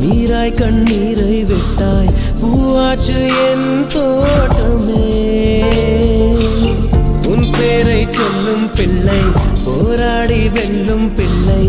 நீராய் கண்ணீரை விட்டாய் பூவாச்சு என் தோட்டமே உன் பேரை சொல்லும் பிள்ளை போராடி வெல்லும் பிள்ளை